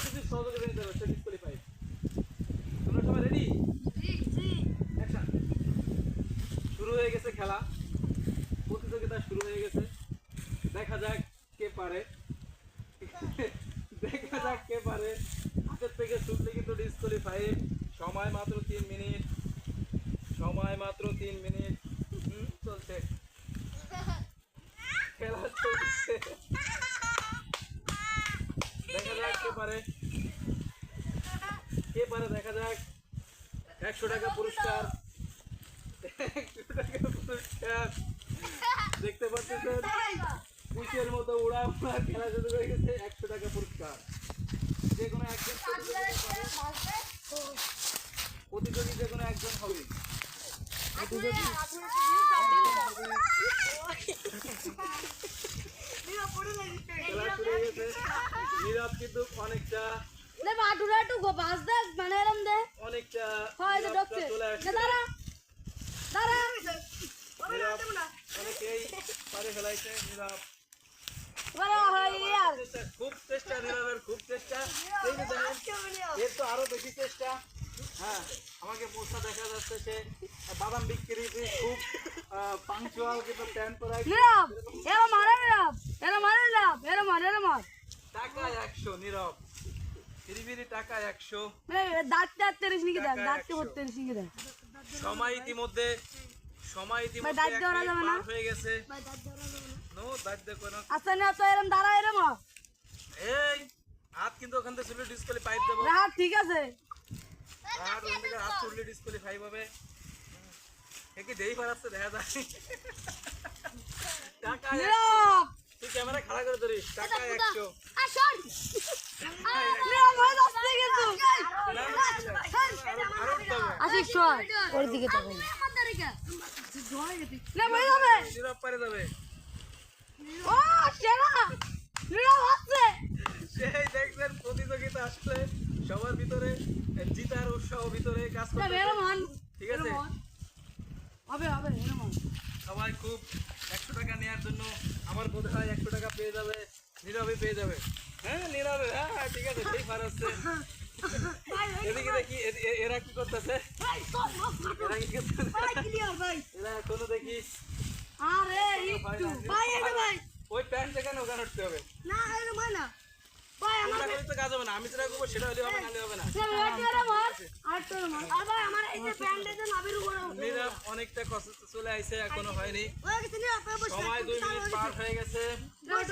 কিছু সহযোগিতা নিতে হবে, ডিসকোয়ালিফাই। তোমরা সবাই রেডি? অ্যাকশন। শুরু হয়ে গেছে খেলা, প্রতিযোগিতা শুরু হয়ে গেছে। দেখা যাক কে পারে, দেখা যাক কে পারে। হাতের থেকে ছুটলে কিন্তু ডিসকোয়ালিফাই। সময় মাত্র 3 মিনিট, সময় মাত্র 3 মিনিট। চলছে, খেলা চলছে। দেখা যাক কে পারে, কে পারে দেখা যাক। 100 টাকা পুরস্কার, 100 টাকা পুরস্কার। দেখতে পাচ্ছেন পুষের মতো উড়া উড়া খেলা শুরু হয়ে গেছে। 100 টাকা পুরস্কার। যে কোনো একজন প্রতিযোগী, যে কোনো একজন হবে প্রতিযোগী। খেলা শুরু হয়ে গেছে। নীরব কিন্তু অনেকটা অনেকটা চলে আসছে। অনেকেই পারে ফেলাইছে। নীরব খুব চেষ্টা, নীরবের খুব চেষ্টা। এর তো আরো বেশি চেষ্টা। হ্যাঁ, আমাকে পোস্টটা দেখা যাচ্ছে সে বাদাম বিক্রি খুব পাংচুয়াল, কিন্তু প্যান্ট পরাই। টাকা 100 নীরব, ফিরিফিরি টাকা 100। সময় ইতিমধ্যে পার হয়ে গেছে। নো দাঁত দেখো না। এই হাত কিন্তু ওখান থেকে ছুটলে ডিসকোয়ালিফাই দেবো। ঠিক আছে, আর ওখান থেকে হাত ছুটলে ডিসকোয়ালিফাই হবে। কি দেই পারাচ্ছে দেখা যায়। টাকা 100। তুই ক্যামেরা খাড়া করে ধরিস। টাকা 100। নীরব পারে যাবে। সেই দেখছেন প্রতিযোগিতা আসলে সবার ভিতরে জিতার উৎসাহ ভিতরে কাজ করছে। ঠিক আছে, সবাই খুব 100 টাকা নেওয়ার জন্য আমার বোধ হয় 100 টাকা পেয়ে যাবে, নীরবে পেয়ে যাবে। হ্যাঁ নীরবে, হ্যাঁ ঠিক আছে, সেই পার হচ্ছে। এদিকে দেখি এরা কি করতেছে, এরা কি করতেছে, এরা এখনো দেখি ওই প্যান্ট যেখানে ওখানে উঠতে হবে। কাজ হবে না, আমি যেটা করবো সেটা হলে হবে, নাহলে হবে না। নীরব অনেকটা কষ্ট চলে আইছে, এখনো হয়নি। সময় 2 মিনিট পার হয়ে গেছে, সময়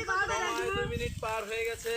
2 মিনিট পার হয়ে গেছে।